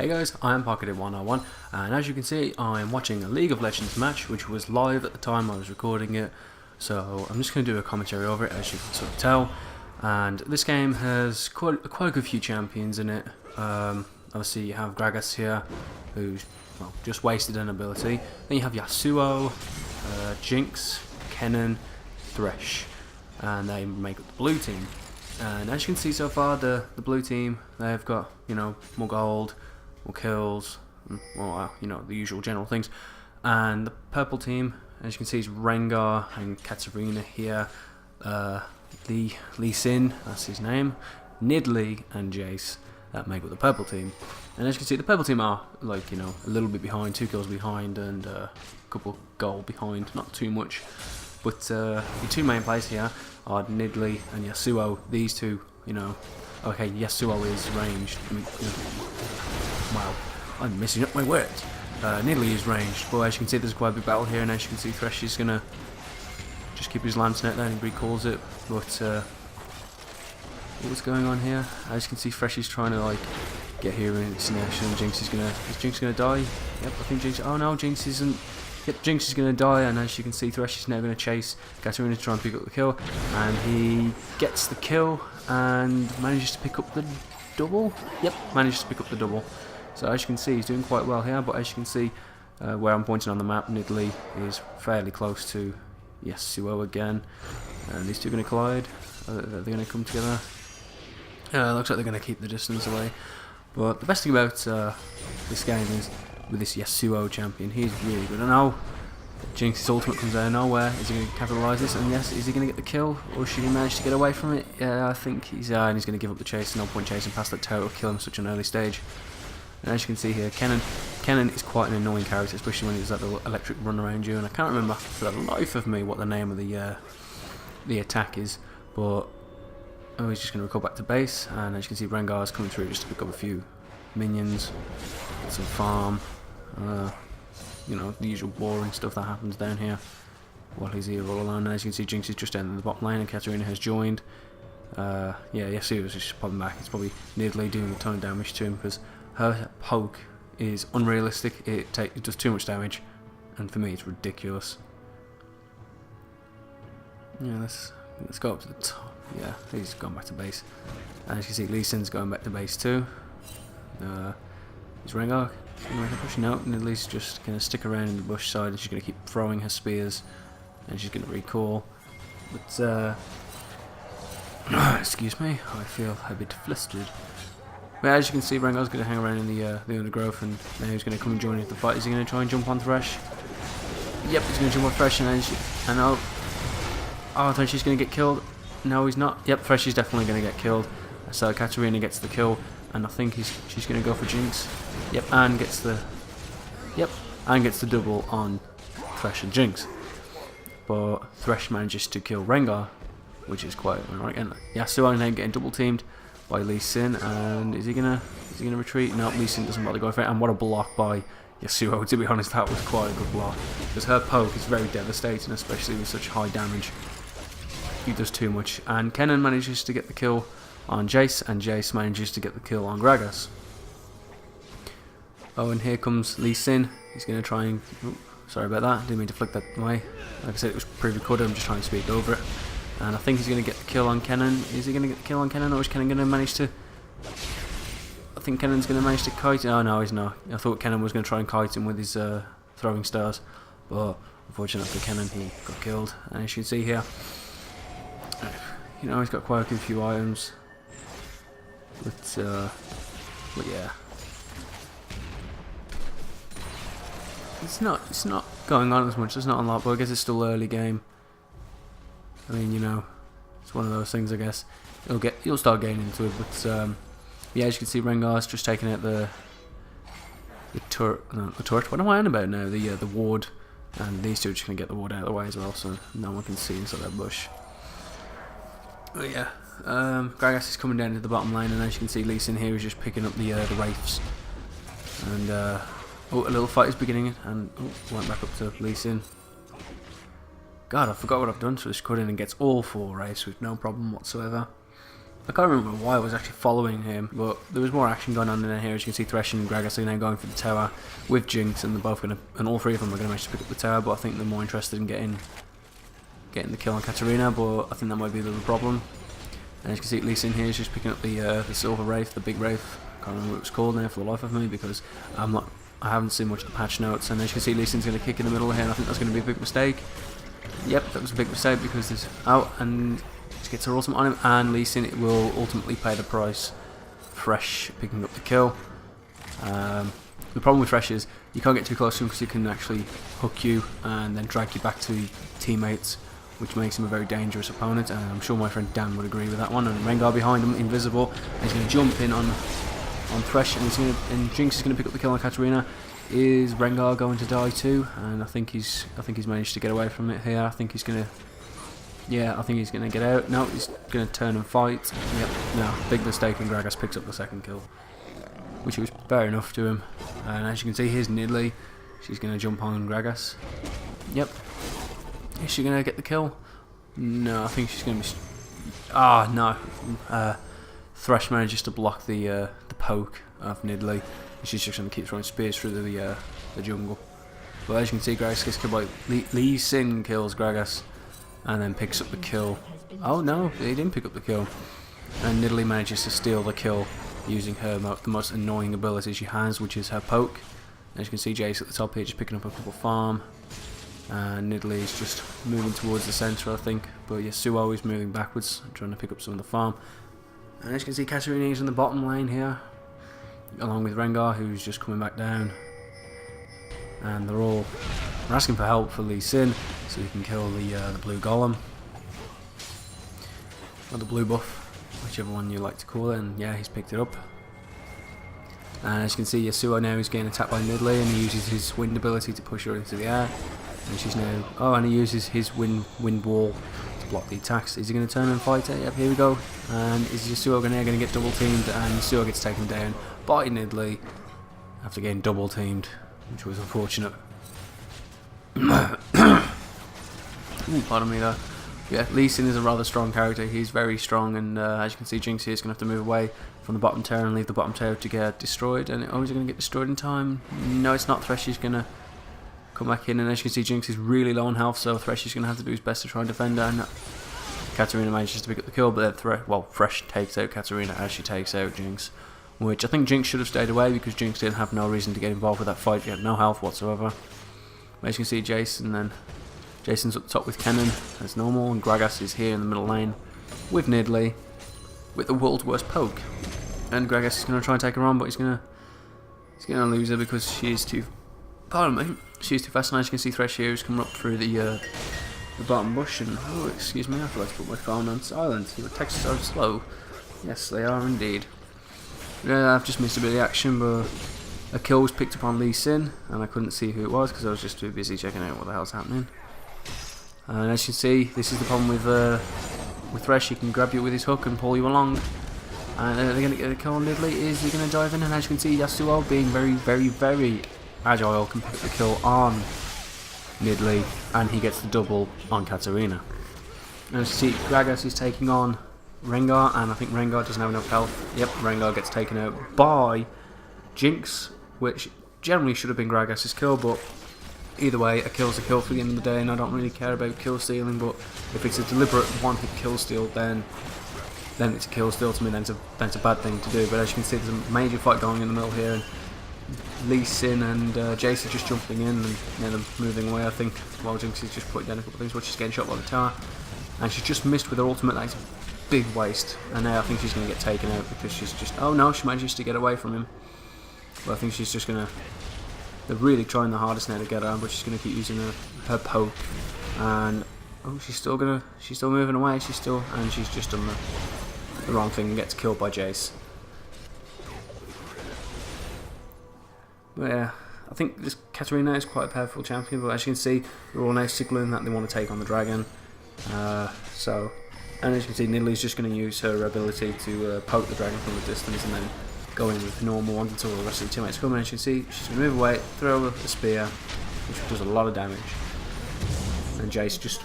Hey guys, I am Pocketed101 and as you can see I am watching a League of Legends match which was live at the time I was recording it, so I'm just going to do a commentary over it as you can sort of tell. And this game has quite a good few champions in it. Obviously you have Gragas here who's just wasted an ability. Then you have Yasuo, Jinx, Kennen, Thresh, and they make up the blue team. And as you can see so far, the blue team, they've got, more gold, more kills, well, the usual general things. And the purple team, as you can see, is Rengar and Katarina here. Lee Sin, that's his name. Nidalee and Jace, that make up the purple team. And as you can see, the purple team are, a little bit behind, 2 kills behind and a couple gold behind, not too much. But the 2 main players here are Nidalee and Yasuo. These two, okay, Yasuo is ranged. Wow, I'm messing up my words. Nidalee is ranged, but as you can see, there's quite a big battle here, and as you can see, Thresh is gonna just keep his lance net there and he recalls it. But what's going on here? As you can see, Thresh is trying to get here in its nation. Is Jinx gonna die? Yep, I think Jinx. Oh no, Jinx isn't. Yep, Jinx is going to die, and as you can see, Thresh is now going to chase Katarina to try and pick up the kill, and he gets the kill and manages to pick up the double. Yep, manages to pick up the double. So as you can see, he's doing quite well here, but as you can see, where I'm pointing on the map, Nidalee is fairly close to Yasuo again, and these two are going to collide. Are they going to come together? Looks like they're going to keep the distance away. But the best thing about this game is, with this Yasuo champion, he's really good. I know Jinx's ultimate comes out of nowhere. Is he going to capitalise this? And yes, is he going to get the kill, or should he manage to get away from it? Yeah, I think he's and he's going to give up the chase. No point chasing past that tower, kill him at such an early stage. And as you can see here, Kennen is quite an annoying character, especially when he's that little electric run around you. And I can't remember for the life of me what the name of the attack is, but he's just going to recall back to base. And as you can see, Rengar is coming through just to pick up a few minions, get some farm. The usual boring stuff that happens down here while he's here all alone. And as you can see, Jinx is just in the bottom lane and Katarina has joined. Yasuo is just popping back. It's probably Nidalee doing a ton of damage to him because her poke is unrealistic. It does too much damage, and for me it's ridiculous. Yeah, let's go up to the top. Yeah, he's gone back to base. And as you can see, Lee Sin's going back to base too. Is Rengar going to make a push? No, Nidalee's just going to stick around in the bush side, and she's going to keep throwing her spears, and she's going to recall. But, excuse me, I feel a bit flustered. But as you can see, Rengar's going to hang around in the undergrowth, and now he's going to come and join into the fight. Is he going to try and jump on Thresh? Yep, he's going to jump on Thresh, and I think she's going to get killed. No, he's not. Yep, Thresh is definitely going to get killed. So Katarina gets the kill. And I think she's going to go for Jinx. Yep, and gets the double on Thresh and Jinx. But Thresh manages to kill Rengar, which is quite ironic. And Yasuo now getting double teamed by Lee Sin. And is he gonna retreat? No, Lee Sin doesn't bother going for it. And what a block by Yasuo! To be honest, that was quite a good block because her poke is very devastating, especially with such high damage. He does too much. And Kennen manages to get the kill on Jace, and Jace manages to get the kill on Gragas. Oh, and here comes Lee Sin. He's going to try and... Oh, sorry about that, didn't mean to flick that way. Like I said, it was pre-recorded, I'm just trying to speak over it. And I think he's going to get the kill on Kennen. Is he going to get the kill on Kennen, or is Kennen going to manage to... I think Kennen's going to manage to kite... Oh, no, he's not. I thought Kennen was going to try and kite him with his throwing stars. But unfortunately for Kennen, he got killed. And as you can see here, he's got quite a few items. But yeah, it's not going on as much. There's not a lot, but I guess it's still early game. I mean, it's one of those things. I guess you'll start getting into it. But yeah, as you can see, Rengar's just taking out the turret. No, the turret. What am I on about now? The ward, and these two are just gonna get the ward out of the way as well, so no one can see inside that bush. But yeah. Gragas is coming down to the bottom lane, and as you can see, Lee Sin here is just picking up the wraiths. And a little fight is beginning, and went back up to Lee Sin. God, I forgot what I've done, so just cut in and gets all 4 wraiths with no problem whatsoever. I can't remember why I was actually following him, but there was more action going on in here. As you can see, Thresh and Gragas are now going for the tower with Jinx, and they're both going to, and all three of them are going to manage to pick up the tower. But I think they're more interested in getting the kill on Katarina. But I think that might be the problem. And as you can see, Lee Sin here is just picking up the Silver Wraith, the big Wraith. I can't remember what it was called now for the life of me because I haven't seen much of the patch notes. And as you can see, Lee Sin's going to kick in the middle here, and I think that's going to be a big mistake. Yep, that was a big mistake because there's out and. Gets her ultimate on him, and Lee Sin will ultimately pay the price. Thresh picking up the kill. The problem with Thresh is you can't get too close to him because he can actually hook you and then drag you back to teammates, which makes him a very dangerous opponent. And I'm sure my friend Dan would agree with that one. And Rengar behind him, invisible, and he's going to jump in on Thresh, and Jinx is going to pick up the kill on Katarina. Is Rengar going to die too? And I think he's managed to get away from it here. I think he's going to. Yeah, I think he's going to get out. No, he's going to turn and fight. Yep, no, big mistake, and Gragas picks up the second kill, which was fair enough to him. And as you can see, here's Nidalee. She's going to jump on Gragas. Yep. Is she going to get the kill? No, I think she's going to be... no. Thresh manages to block the poke of Nidalee. She's just going to keep throwing spears through the jungle. But as you can see, Gragas gets killed by... Lee Sin kills Gragas. And then picks up the kill. Oh no, he didn't pick up the kill. And Nidalee manages to steal the kill using her the most annoying ability she has, which is her poke. As you can see, Jace at the top here just picking up a couple farm. And Nidalee is just moving towards the centre, I think. But Yasuo is moving backwards, trying to pick up some of the farm. And as you can see, Katarina is in the bottom lane here, along with Rengar, who's just coming back down. And they're asking for help for Lee Sin, so he can kill the blue golem. Or the blue buff, whichever one you like to call it, and yeah, he's picked it up. And as you can see, Yasuo now is getting attacked by Nidalee, and he uses his wind ability to push her into the air. And she's now... Oh, and he uses his wind wall to block the attacks. Is he going to turn and fight it? Yep, here we go. And is Yasuo going to get double teamed, and Yasuo gets taken down by Nidalee after getting double teamed, which was unfortunate. Pardon me there. Yeah, Lee Sin is a rather strong character. He's very strong, and as you can see, Jinx here is going to have to move away from the bottom tower and leave the bottom tower to get destroyed. And is it going to get destroyed in time? No, it's not. Thresh is going to come back in, and as you can see, Jinx is really low on health, so Thresh is going to have to do his best to try and defend her. And Katarina manages to pick up the kill, but then Thresh takes out Katarina as she takes out Jinx, which I think Jinx should have stayed away because Jinx didn't have no reason to get involved with that fight. She had no health whatsoever. As you can see, Jason's up top with Kennen as normal, and Gragas is here in the middle lane with Nidalee with the world's worst poke. And Gragas is going to try and take her on, but he's going to lose her because she is too... Pardon me. She is too fast, and as you can see, Thresh here is coming up through the bottom bush, and... Oh, excuse me, I forgot to put my phone on silent. Your texts are slow. Yes, they are indeed. Yeah, I've just missed a bit of the action, but... A kill was picked up on Lee Sin, and I couldn't see who it was because I was just too busy checking out what the hell's happening. And as you can see, this is the problem with Thresh. He can grab you with his hook and pull you along. And they're going to get a kill on Nidalee. Is he going to dive in? And as you can see, Yasuo, being very, very, very agile, can pick up the kill on Nidalee, and he gets the double on Katarina. And as you see, Gragas is taking on Rengar, and I think Rengar doesn't have enough health. Yep, Rengar gets taken out by Jinx, which generally should have been Gragas' kill, but either way, a kill's a kill for the end of the day, and I don't really care about kill stealing. But if it's a deliberate one-hit kill steal, then it's a kill steal to me. Then it's a bad thing to do. But as you can see, there's a major fight going in the middle here, and Lee Sin and Jace are just jumping in and they're moving away, I think, while Jinx is just putting down a couple of things, but she's getting shot by the tower, and she's just missed with her ultimate. That's a big waste, and now I think she's going to get taken out because she's just... Oh no, she manages to get away from him. But I think she's just going to... They're really trying the hardest now to get her, but she's going to keep using her poke. And... Oh, she's still moving away. She's just done the wrong thing and gets killed by Jace. But yeah, I think this Katarina is quite a powerful champion, but as you can see, they're all now signaling that they want to take on the dragon. And as you can see, Nidalee's just going to use her ability to poke the dragon from a distance and then go in with normal ones until the rest of the teammates come in. As you can see, she's going to move away, throw a spear, which does a lot of damage. And Jace just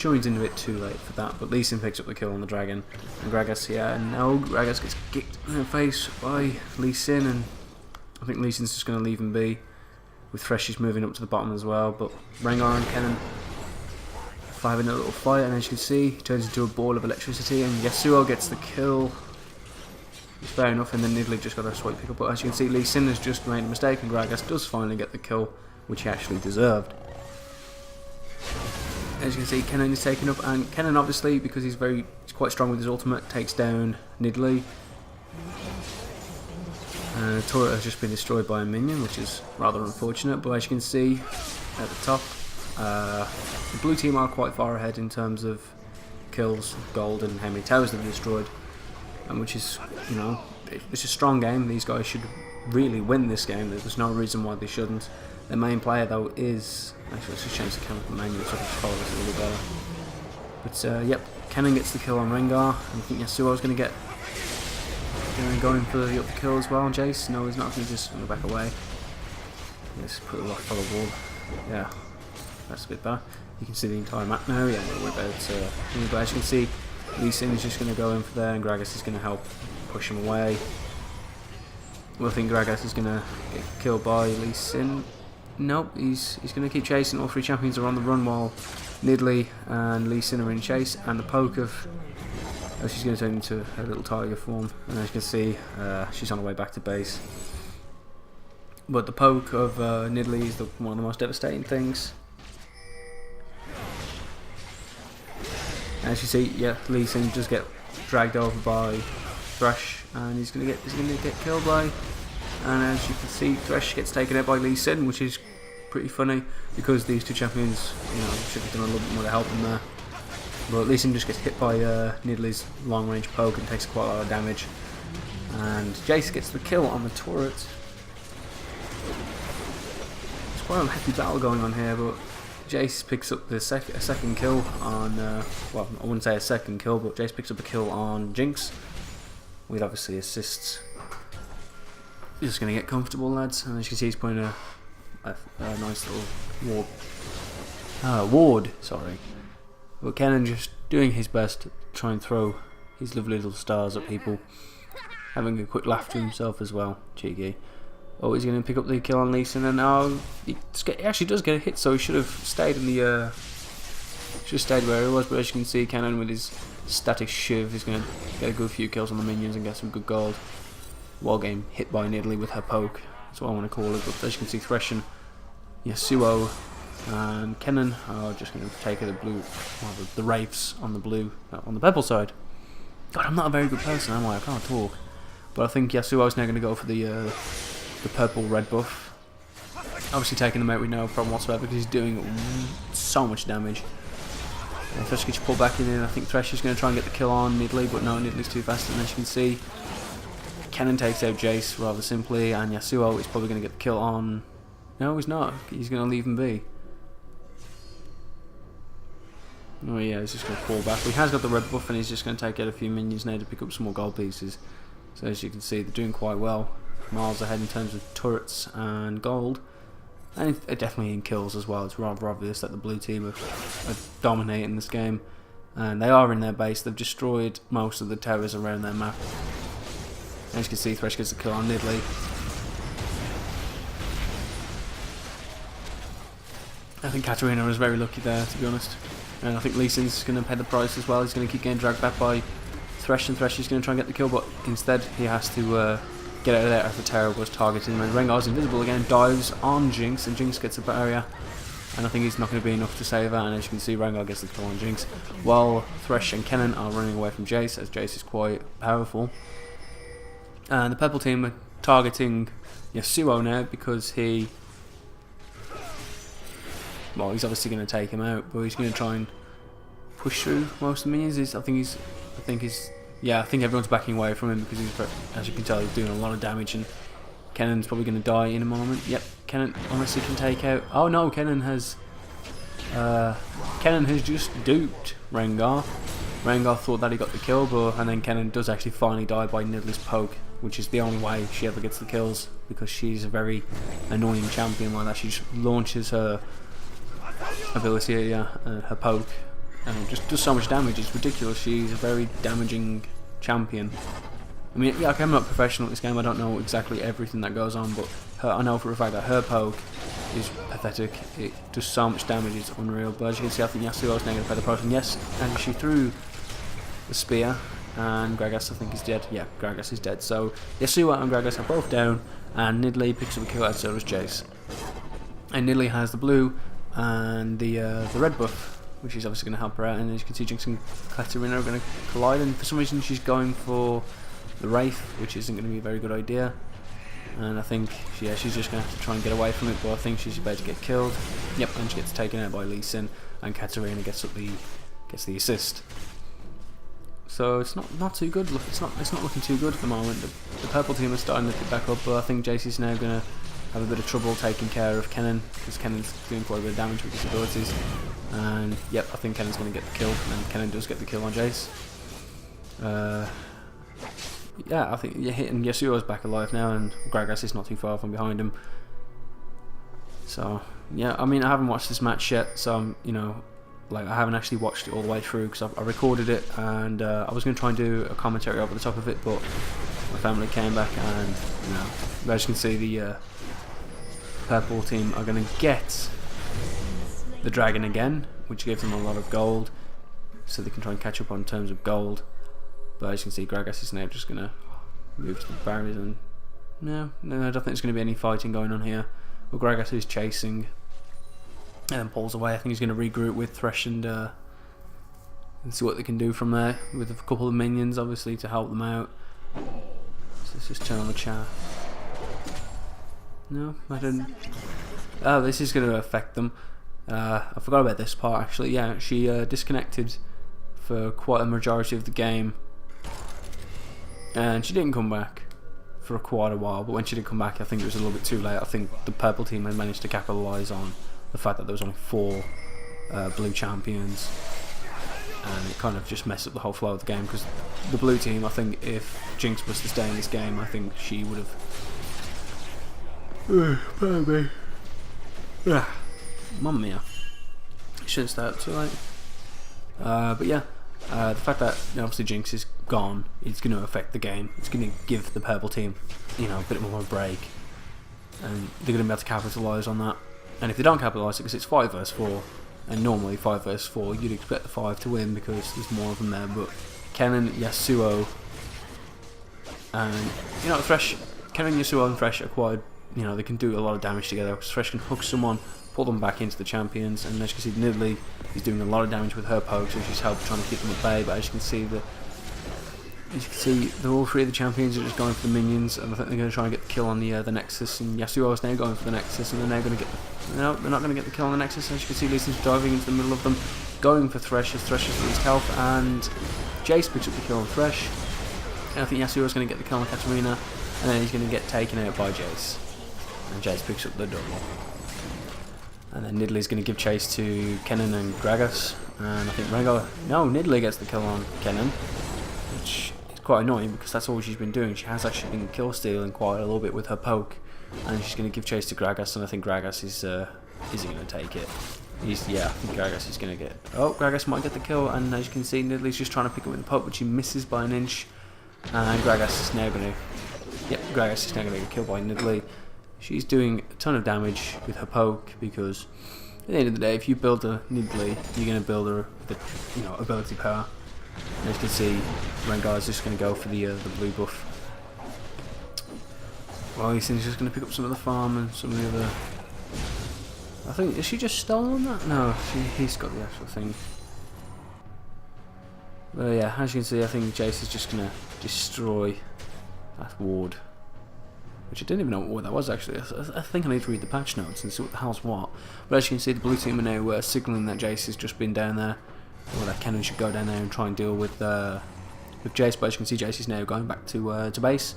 joins in a bit too late for that, but Lee Sin picks up the kill on the dragon, and Gragas, yeah, and now Gragas gets kicked in the face by Lee Sin, and I think Lee Sin's just going to leave him be, with Threshies moving up to the bottom as well, but Rengar and Kennen having a little fight, and as you can see, he turns into a ball of electricity, and Yasuo gets the kill. It's fair enough, and then Nidalee just got a swipe pick up, but as you can see, Lee Sin has just made a mistake, and Gragas does finally get the kill, which he actually deserved. As you can see, Kennen is taken up, and Kennen obviously, because he's quite strong with his ultimate, takes down Nidalee. The turret has just been destroyed by a minion, which is rather unfortunate, but as you can see at the top, the blue team are quite far ahead in terms of kills, gold, and how many towers they've destroyed, and which is, you know, it's a strong game. These guys should really win this game. There's no reason why they shouldn't. Their main player though is, actually let's just change the camera manual so I can follow this a little better. But yep, Kennen gets the kill on Rengar, and I think Yasuo's going to get going for the up the kill as well. Jace, no, he's not. He's just going to back away. Let's put it off on the wall. Yeah, that's a bit better. You can see the entire map now. Yeah, we're about but as you can see, Lee Sin is just going to go in for there, and Gragas is going to help push him away. Well, I think Gragas is going to get killed by Lee Sin. Nope, he's going to keep chasing. All three champions are on the run while Nidalee and Lee Sin are in chase, and the poke of... Oh, she's going to turn into her little tiger form, and as you can see, she's on her way back to base. But the poke of Nidalee is one of the most devastating things. As you see, yeah, Lee Sin does get dragged over by Thresh, and he's going to get killed by. And as you can see, Thresh gets taken out by Lee Sin, which is pretty funny because these two champions, you know, should have done a little bit more to help him there. But Lee Sin just gets hit by Nidalee's long range poke and takes quite a lot of damage. And Jace gets the kill on the turret. It's quite a hefty battle going on here, but Jace picks up the a second kill on, well, I wouldn't say a second kill, but Jace picks up a kill on Jinx, with obviously assists. He's just going to get comfortable, lads, and as you can see, he's putting a nice little ward, sorry. But Kennen just doing his best to try and throw his lovely little stars at people, having a quick laugh to himself as well, cheeky. Oh, he's going to pick up the kill on Lee Sin, and he actually does get a hit, so he should have stayed in the where he was. But as you can see, Kennen with his static shiv is going to get a good few kills on the minions and get some good gold. While getting hit by Nidalee with her poke, that's what I want to call it. But as you can see, Thresh and Yasuo and Kennen are just going to take the blue, well, the wraiths on the blue, on the purple side. God, I'm not a very good person, am I? I can't talk. But I think Yasuo's now going to go for the purple red buff. Obviously taking him out with no problem whatsoever because he's doing so much damage. And Thresh gets pulled back in, and I think Thresh is going to try and get the kill on Nidalee, but no, Nidalee's too fast, and as you can see, Kennen takes out Jace rather simply, and Yasuo is probably going to get the kill on... No, he's not. He's going to leave him be. Oh yeah, he's just going to fall back. He has got the red buff, and he's just going to take out a few minions now to pick up some more gold pieces. So as you can see, they're doing quite well. Miles ahead in terms of turrets and gold. And definitely in kills as well. It's rather obvious that the blue team are dominating this game. And they are in their base. They've destroyed most of the towers around their map. As you can see, Thresh gets a kill on Nidalee. I think Katarina was very lucky there, to be honest. And I think Lee Sin's going to pay the price as well. He's going to keep getting dragged back by Thresh, and Thresh is going to try and get the kill, but instead he has to get out of there as the tower was targeting him. And Rengar's invisible again, dives on Jinx, and Jinx gets a barrier. And I think he's not going to be enough to save her, and as you can see, Rengar gets the kill on Jinx. While Thresh and Kennen are running away from Jace, as Jace is quite powerful. And the purple team are targeting Yasuo now because he... Well, he's obviously going to take him out, but he's going to try and push through most of the minions. I think everyone's backing away from him because he's, as you can tell, he's doing a lot of damage, and Kennen's probably going to die in a moment. Yep, Kennen honestly can take out... Oh no, Kennen has just duped Rengar. Rengar thought that he got the kill, and then Kennen does actually finally die by Nidalee's poke, which is the only way she ever gets the kills, because she's a very annoying champion like that. She just launches her ability, her poke and just does so much damage. It's ridiculous. She's a very damaging champion. I mean, yeah, okay, I'm not professional at this game. I don't know exactly everything that goes on, but I know for a fact that her poke is pathetic. It does so much damage, it's unreal. But as you can see, I think Yasuo's now going to play the potion. Yes, and she threw the spear, and Gragas, I think, is dead. Yeah, Gragas is dead. So Yasuo and Gragas are both down, and Nidalee picks up a kill, and so does Jace. And Nidalee has the blue and the red buff, which is obviously going to help her out. And as you can see, Jinx and Katarina are going to collide, and for some reason she's going for the Wraith, which isn't going to be a very good idea. And I think, yeah, she's just going to have to try and get away from it, but I think she's about to get killed. Yep, and she gets taken out by Lee Sin, and Katarina gets the assist. So it's not too good. Look, it's not looking too good at the moment. The purple team is starting to pick back up, but I think Jace is now going to have a bit of trouble taking care of Kennen, because Kennen's doing quite a bit of damage with his abilities. And yep, I think Kennen's going to get the kill, and Kennen does get the kill on Jace. Yeah, I think hitting Yasuo's back alive now, and Gragas is not too far from behind him. So yeah, I mean, I haven't watched this match yet, so I'm, you know, like, I haven't actually watched it all the way through, because I recorded it, and I was going to try and do a commentary over the top of it, but my family came back, and you know, as you can see, the purple team are going to get the dragon again, which gives them a lot of gold, so they can try and catch up on terms of gold. But as you can see, Gragas is now just going to move to the barriers, and no, I don't think there's going to be any fighting going on here. But Gragas is chasing and then pulls away. I think he's going to regroup with Thresh and see what they can do from there, with a couple of minions obviously to help them out. So let's just turn on the chat. No, I didn't. Oh, this is going to affect them. I forgot about this part actually. Yeah, she disconnected for quite a majority of the game, and she didn't come back for quite a while, but when she did come back, I think it was a little bit too late. I think the purple team had managed to capitalise on the fact that there was only 4 blue champions, and it kind of just messed up the whole flow of the game, because the blue team, I think if Jinx was to stay in this game, I think she would have... Pardon me. Mamma mia. Shouldn't start too late. But yeah, the fact that, you know, obviously Jinx is gone, it's going to affect the game. It's going to give the purple team, you know, a bit more of a break, and they're going to be able to capitalise on that. And if they don't capitalise it, because it's 5 vs 4, and normally 5 vs 4, you'd expect the 5 to win because there's more of them there. But Kennen, Yasuo, and you know, Kennen, Yasuo, and Thresh are quite, you know, they can do a lot of damage together. Because Thresh can hook someone, pull them back into the champions, and as you can see, Nidalee is doing a lot of damage with her poke, so she's helped trying to keep them at bay. But as you can see, they're all 3 of the champions are just going for the minions, and I think they're going to try and get the kill on the Nexus. And Yasuo is now going for the Nexus, and they're now going to get no, they're not going to get the kill on the Nexus. As you can see, Lee Sin's diving into the middle of them, going for Thresh, as Thresh has his health, and Jace picks up the kill on Thresh. And I think Yasuo is going to get the kill on Katarina, and then he's going to get taken out by Jace, and Jace picks up the double. And then Nidalee's going to give chase to Kennen and Gragas, and I think Nidalee gets the kill on Kennen, which is quite annoying because that's all she's been doing. She has actually been kill stealing quite a little bit with her poke, and she's going to give chase to Gragas, and I think Gragas is he going to take it? Yeah, I think Gragas is going to get... Oh, Gragas might get the kill, and as you can see, Nidalee's just trying to pick up with the poke, but she misses by an inch, and Gragas is now going to... Yep, Gragas is now going to get killed by Nidalee. She's doing a ton of damage with her poke, because at the end of the day, if you build a Nidalee, you're going to build her with the, you know, ability power. And as you can see, Rengar's just going to go for the blue buff. Well, he's just going to pick up some of the farm and some of the other... I think, is she just stolen that? No, he's got the actual thing. But yeah, as you can see, I think Jace is just going to destroy that ward. Which I didn't even know what that was actually. I think I need to read the patch notes and see what the hell's what. But as you can see, the blue team are now signalling that Jace has just been down there, or that Kennen should go down there and try and deal with Jace. But as you can see, Jace is now going back to base.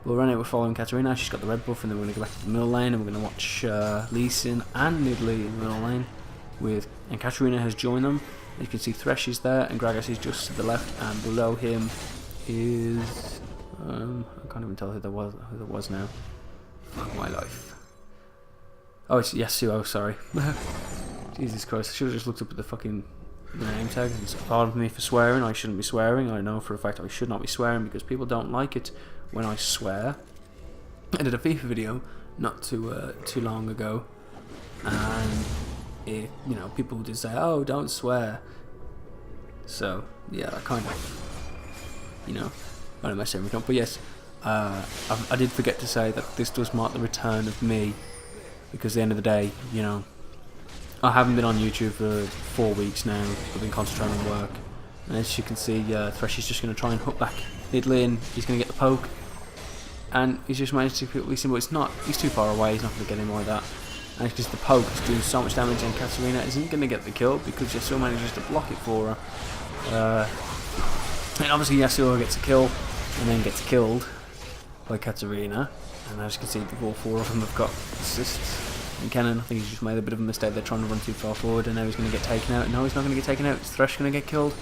Well, right now we're following Katarina. She's got the red buff, and then we're going to go back to the middle lane, and we're going to watch Lee Sin and Nidalee in the middle lane. And Katarina has joined them. As you can see, Thresh is there, and Gragas is just to the left, and below him is... I can't even tell who that was now. Fuck my life. Oh, it's Yasuo, sorry. Jesus Christ, I should have just looked up at the fucking the name tag. It's hard for me for swearing. I shouldn't be swearing. I know for a fact I should not be swearing because people don't like it when I swear. I did a FIFA video not too long ago, and it, you know, people did say, "Oh, don't swear." So yeah, I kind of, you know, I don't mess everything up. But yes, I did forget to say that this does mark the return of me, because at the end of the day, you know, I haven't been on YouTube for 4 weeks now. I've been concentrating on work, and as you can see, Thresh is just going to try and hook back Italy, and he's going to get the poke, and he's just managed to quickly see, but it's not, he's too far away, he's not going to get him like that. And it's just the poke is doing so much damage, and Katarina isn't going to get the kill because Yasuo manages to block it for her. And obviously Yasuo gets a kill and then gets killed by Katarina, and as you can see, all 4 of them have got assists. And Kennen, I think he's just made a bit of a mistake. They're trying to run too far forward, and now he's going to get taken out. No, he's not going to get taken out. It's Thresh going to get killed.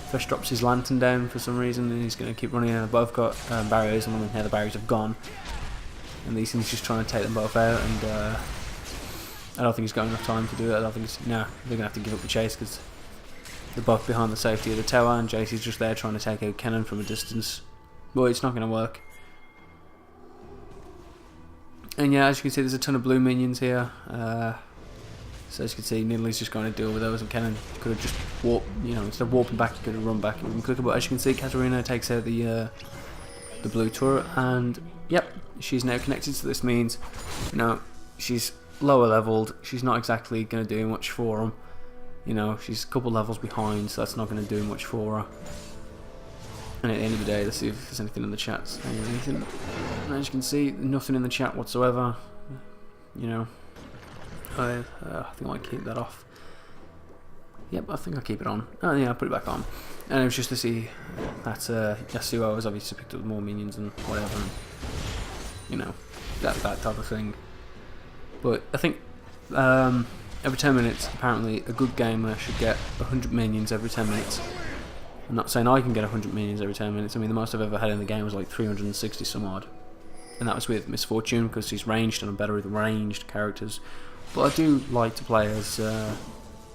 Thresh drops his lantern down for some reason, and he's going to keep running. And both got barriers, and now the barriers have gone. And Lee Sin's just trying to take them both out, and I don't think he's got enough time to do it. I don't think he's, no, they're going to have to give up the chase because they're both behind the safety of the tower, and JC's just there trying to take out Kennen from a distance. Well, it's not going to work. And yeah, as you can see, there's a ton of blue minions here. So as you can see, Nidalee just going to deal with those, and Kennen could have just warped, you know, instead of warping back, he could have run back even quicker. But as you can see, Katarina takes out the blue turret, and yep, she's now connected. So this means, you know, she's lower leveled. She's not exactly going to do much for him. You know, she's a couple levels behind, so that's not going to do much for her. And at the end of the day, let's see if there's anything in the chat. Anything. And as you can see, nothing in the chat whatsoever. You know, I think I might keep that off. Yep, I think I'll keep it on. Oh yeah, I'll put it back on. And it was just to see that Yasuo has obviously picked up more minions and whatever. And, you know, that type of thing. But I think every 10 minutes, apparently, a good gamer should get 100 minions every 10 minutes. I'm not saying I can get 100 minions every 10 minutes. I mean, the most I've ever had in the game was like 360 some odd. And that was with Misfortune, because she's ranged and I'm better with ranged characters. But I do like to play as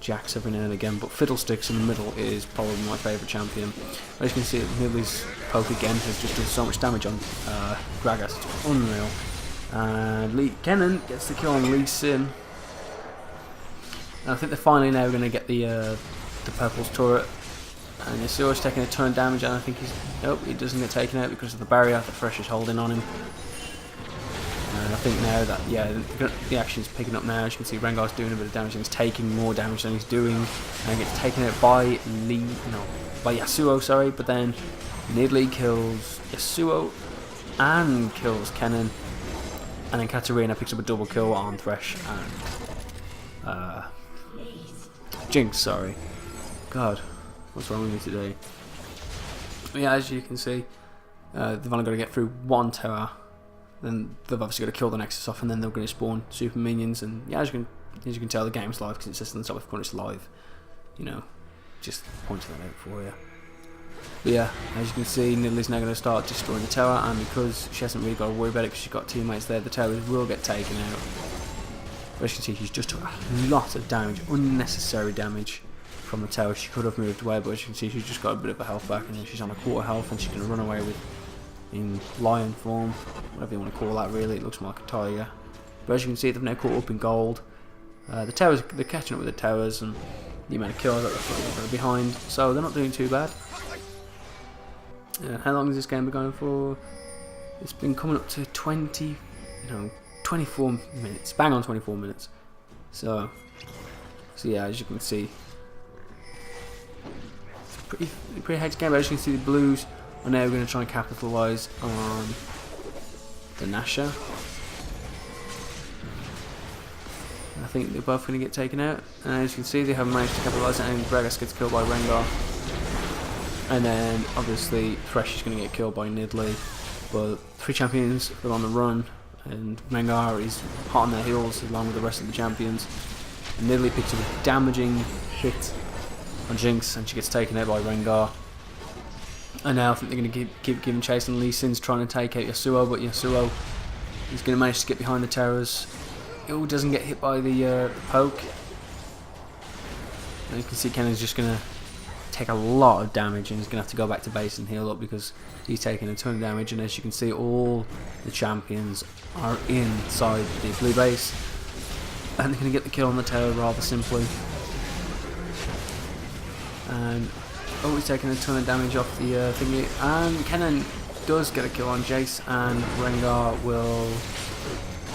Jax every now and again, but Fiddlesticks in the middle is probably my favourite champion. As you can see, Nidalee's poke again has just done so much damage on Gragas. It's unreal. And Kennen gets the kill on Lee Sin. And I think they're finally now going to get the Purple's turret. And Yasuo's taking a ton of damage, and I think he's... Nope, he doesn't get taken out because of the barrier that Thresh is holding on him. And I think now that, yeah, the action's picking up now. As you can see, Rengar's doing a bit of damage, and he's taking more damage than he's doing. And he gets taken out by by Yasuo, sorry. But then Nidalee kills Yasuo and kills Kennen. And then Katarina picks up a double kill on Thresh and Jinx, sorry. God, what's wrong with me today? But yeah, as you can see, they've only got to get through one tower. Then they've obviously got to kill the Nexus off, and then they're going to spawn super minions. And yeah, as you can tell, the game's live because it says on the top of it's live. You know, just pointing that out for you. But yeah, as you can see, Nidalee's now going to start destroying the tower, and because she hasn't really got to worry about it because she's got teammates there, the towers will get taken out. But as you can see, she's just took a lot of damage, unnecessary damage from the tower. She could have moved away, but as you can see, she's just got a bit of a health back, and she's on a quarter health, and she can run away with in lion form, whatever you want to call that. Really, it looks more like a tiger. But as you can see, they've now caught up in gold. The towers, they're catching up with the towers, and the amount of kills that they're behind, so they're not doing too bad. How long has this game been going for? It's been coming up to 24 minutes, bang on 24 minutes. So yeah, as you can see, it's pretty hectic game. But as you can see, the Blues are now going to try and capitalise on the Nasha. I think they're both going to get taken out, and as you can see, they haven't managed to capitalise it, and Gragas gets killed by Rengar. And then obviously Thresh is going to get killed by Nidalee. But 3 champions are on the run, and Rengar is hot on their heels along with the rest of the champions. And Nidalee picks up a damaging hit on Jinx, and she gets taken out by Rengar. And now I think they're going to keep giving chase, and Lee Sin's trying to take out Yasuo, but Yasuo is going to manage to get behind the towers. It doesn't get hit by the poke. And you can see Kennen's just going to take a lot of damage, and he's going to have to go back to base and heal up because he's taking a ton of damage. And as you can see, all the champions are inside the blue base, and they're going to get the kill on the tower rather simply. And oh, he's taking a ton of damage off the thingy, and Kennen does get a kill on Jace, and Rengar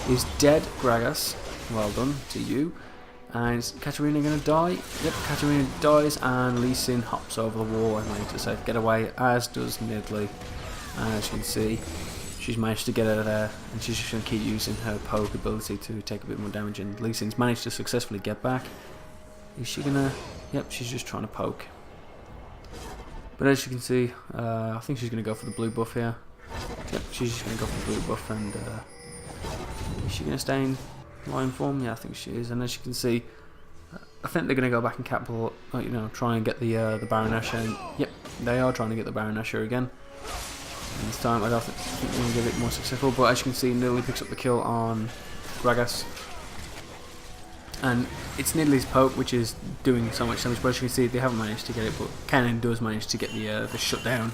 is dead. Gragas, well done to you. And is Katarina going to die? Yep, Katarina dies, and Lee Sin hops over the wall and manages to safe get away, as does Nidley. And as you can see, she's managed to get her there, and she's just going to keep using her poke ability to take a bit more damage, and Lee Sin's managed to successfully get back. Is she going to... Yep, she's just trying to poke. But as you can see, I think she's going to go for the blue buff here. Yep, she's just going to go for the blue buff, and is she going to stay in line form? Yeah, I think she is. And as you can see, I think they're going to go back and capital, you know, try and get the Baron Asher. And yep, they are trying to get the Baron Asher again. And this time, I don't think they're going to get it more successful. But as you can see, Nidalee picks up the kill on Gragas. And it's Nidalee's poke which is doing so much damage, but as you can see they haven't managed to get it, but Kennen does manage to get the shutdown,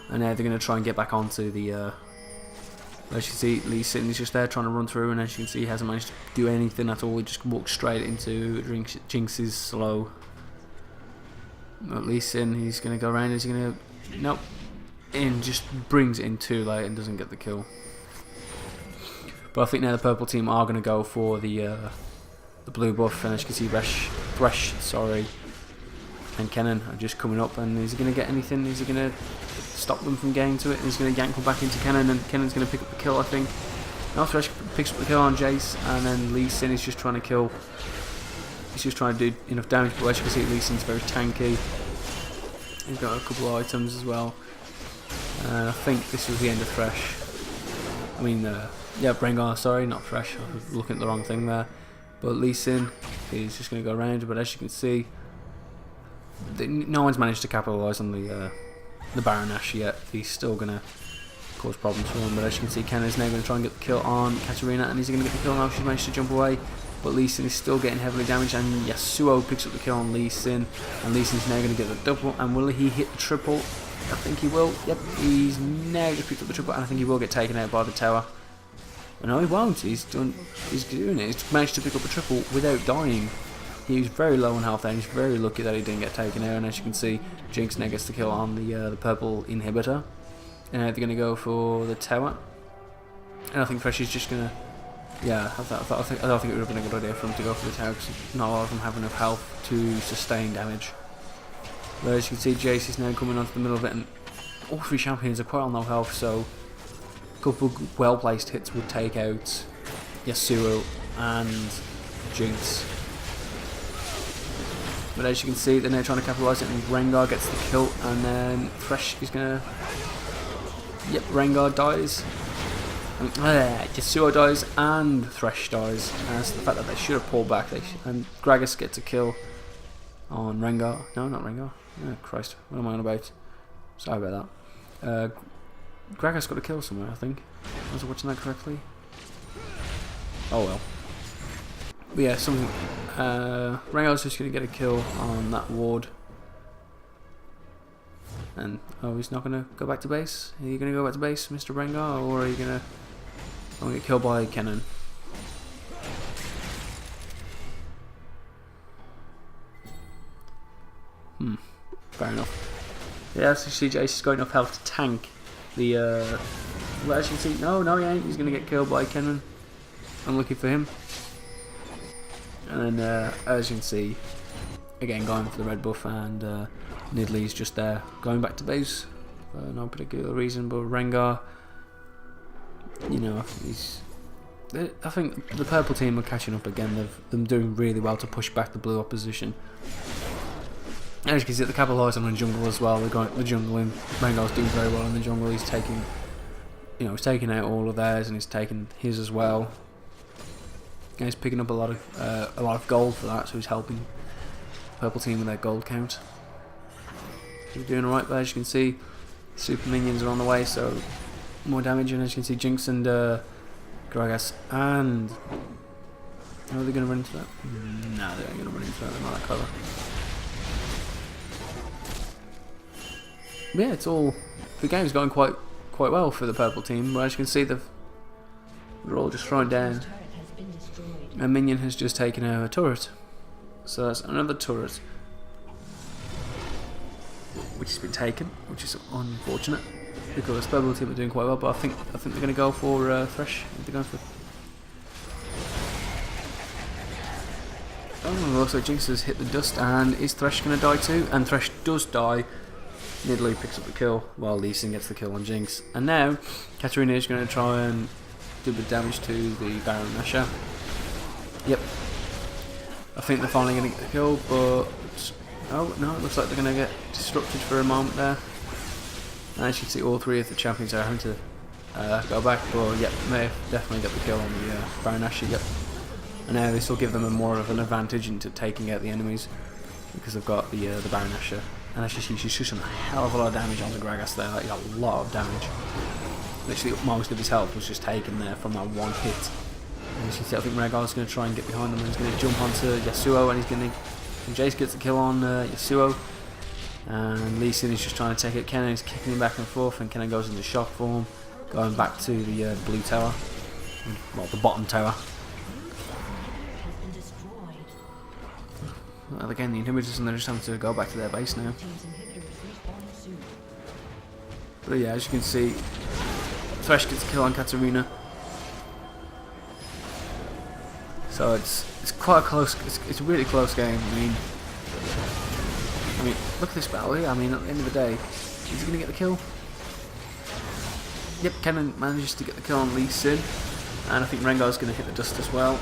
and they're going to try and get back onto the as you can see, Lee Sin is just there trying to run through, and as you can see he hasn't managed to do anything at all. He just walks straight into Jinx's slow. Lee Sin, he's going to go around, is he going to... Nope, in just brings it in too late and doesn't get the kill. But I think now the purple team are going to go for the blue buff, and as you can see Thresh, and Kennen are just coming up, and is he going to get anything? Is he going to stop them from getting to it? And he's going to yank them back into Kennen, and Kennen's going to pick up the kill, I think. Now Thresh picks up the kill on Jace, and then Lee Sin is just trying to kill. He's just trying to do enough damage, but as you can see Lee Sin's very tanky. He's got a couple of items as well. And I think this was the end of Thresh. I mean, yeah, Rengar, sorry, not Thresh. I was looking at the wrong thing there. But Lee Sin is just going to go around, but as you can see, no one's managed to capitalise on the Baron Asher yet. He's still going to cause problems for him, but as you can see, Ken is now going to try and get the kill on Katarina, and he's going to get the kill now. She's managed to jump away, but Lee Sin is still getting heavily damaged, and Yasuo picks up the kill on Lee Sin, and Lee Sin's now going to get the double, and will he hit the triple? I think he will. Yep, he's now just picked up the triple, and I think he will get taken out by the tower. No, he won't. He's doing it. He's managed to pick up a triple without dying. He was very low on health there. He's very lucky that he didn't get taken out. And as you can see, Jinx now gets the kill on the purple inhibitor. And now they're going to go for the tower. And I think Thresh is just going to... Yeah, I don't think it would have been a good idea for him to go for the tower, because not a lot of them have enough health to sustain damage. But as you can see, Jace is now coming onto the middle of it, and all three champions are quite on low health, so couple of well-placed hits would take out Yasuo and Jinx. But as you can see, they're now trying to capitalise it, and Rengar gets the kill, and then Thresh is going to... Yep, Rengar dies. Yasuo dies, and Thresh dies. And that's the fact that they should have pulled back. And Gragas gets a kill on Rengar. No, not Rengar. Oh, Christ, what am I on about? Sorry about that. Gragas got a kill somewhere, I think. Was I watching that correctly? Oh well. But yeah, Rengar's just going to get a kill on that ward. And, oh, he's not going to go back to base? Are you going to go back to base, Mr. Rengar? Or are you going to get killed by Kennen? Fair enough. Yeah, so CJ has got enough health to tank the, well, as you can see, no he ain't, he's going to get killed by Kennen. Unlucky for him. And then, as you can see, again going for the red buff, and Nidalee's just there, going back to base for no particular reason, but Rengar, you know, I think the purple team are catching up again. They're doing really well to push back the blue opposition. As you can see, the capitalising on the jungle as well. They're going the jungle in. Rengar's doing very well in the jungle. He's taking, he's taking out all of theirs, and he's taking his as well. And he's picking up a lot of gold for that, so he's helping the purple team with their gold count. He's doing alright, but as you can see, super minions are on the way, so more damage. And as you can see, Jinx and Gragas and Are they going to run into that? No, they ain't going to run into that. They're not that clever. But yeah, it's all. The game's going quite well for the purple team. As you can see, they're all just thrown down. A minion has just taken out a turret. So that's another turret which has been taken, which is unfortunate because purple team are doing quite well. But I think they're going to go for Thresh. They're going for. Oh, also Jinx has hit the dust, and is Thresh going to die too? And Thresh does die. Nidalee picks up the kill while Lee Sin gets the kill on Jinx. And now Katarina is going to try and do a bit of damage to the Baron Nashor. Yep. I think they're finally going to get the kill, but oh no, it looks like they're going to get disrupted for a moment there. And as you can see, all three of the champions are having to go back, but yep, they definitely get the kill on the Baron Nashor. Yep. And now this will give them more of an advantage into taking out the enemies because they've got the Baron Nashor. And as you see, she's shooting a hell of a lot of damage onto Gragas there, like a lot of damage. Literally most of his health was just taken there from that one hit. And as you can see, I think Rhaegar's going to try and get behind them, and he's going to jump onto Yasuo, and he's going to. And Jace gets the kill on Yasuo. And Lee Sin is just trying to take it. Kennen is kicking him back and forth, and Kennen goes into shock form, going back to the blue tower. Well, the bottom tower. Well, again, the inhibitors, and they're just having to go back to their base now. But yeah, as you can see, Thresh gets a kill on Katarina. So it's quite a close. It's a really close game. I mean, look at this battle here. I mean, at the end of the day, is he going to get the kill? Yep, Kennen manages to get the kill on Lee Sin, and I think Rengar's going to hit the dust as well.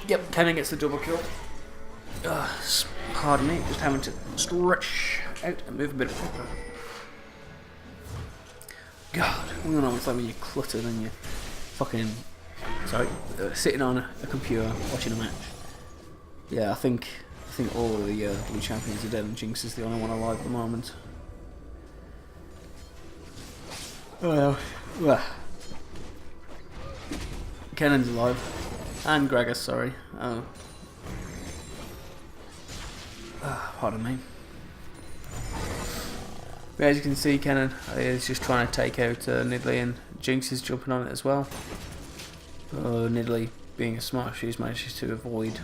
Yep, Kennen gets the double kill. Pardon me, just having to stretch out and move a bit. God, you know, it's like when you're cluttered and you're fucking, sitting on a computer watching a match. Yeah, I think all of the blue champions are dead, and Jinx is the only one alive at the moment. Well, Kennen's alive. And Gragas, sorry. Oh. Pardon me. But as you can see, Kennen is just trying to take out Nidalee, and Jinx is jumping on it as well. Nidalee, being a smart, she's managed to avoid.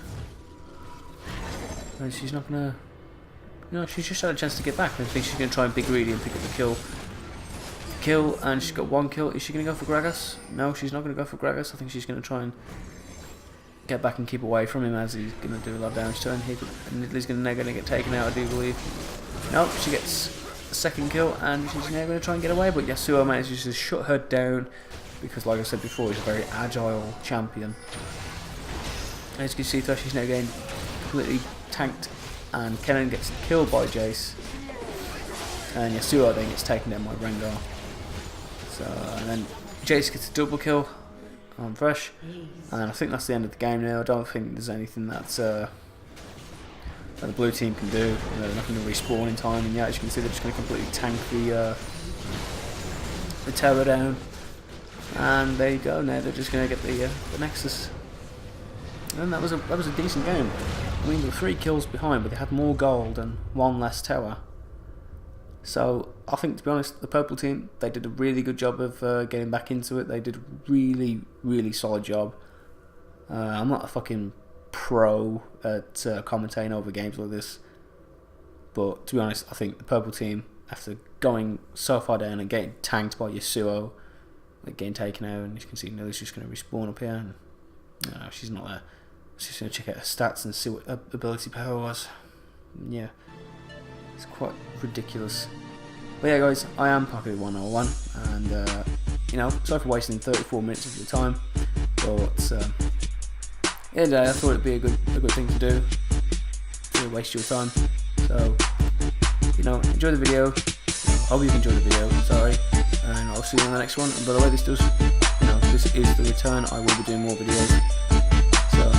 And she's not gonna. No, she's just had a chance to get back. I think she's gonna try and be greedy and pick up the kill. And she's got one kill. Is she gonna go for Gragas? No, she's not gonna go for Gragas. I think she's gonna try and get back and keep away from him, as he's going to do a lot of damage to her, and Nidalee's going to get taken out, I do believe. Nope, she gets a second kill, and she's now going to try and get away, but Yasuo manages to shut her down, because like I said before, he's a very agile champion. As you can see, Thresh is now getting completely tanked, and Kennen gets killed by Jace, and Yasuo then gets taken down by Rengar. So, and then Jace gets a double kill on Thresh, and I think that's the end of the game now. I don't think there's anything that the blue team can do. They're not going to respawn in time, and yeah, as you can see, they're just going to completely tank the tower down, and there you go. Now they're just going to get the Nexus, and that was a decent game. I mean, they were 3 kills behind, but they had more gold and 1 less tower. So I think, to be honest, the purple team, they did a really good job of getting back into it. They did a really, really solid job. I'm not a fucking pro at commentating over games like this, but to be honest, I think the purple team, after going so far down and getting tanked by Yasuo, like getting taken out, and you can see Nidalee's just going to respawn up here, and no, she's not there. She's just going to check out her stats and see what her ability power was. Yeah. It's quite ridiculous. But yeah, guys, I am Pocket 101, and you know, sorry for wasting 34 minutes of your time, but yeah, I thought it'd be a good thing to do, to waste your time. So, you know, enjoy the video. Hope you enjoyed the video. Sorry, and I'll see you on the next one. And by the way, this is the return. I will be doing more videos, so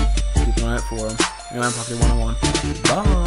keep an eye out for them. I'm Pocket 101. Bye.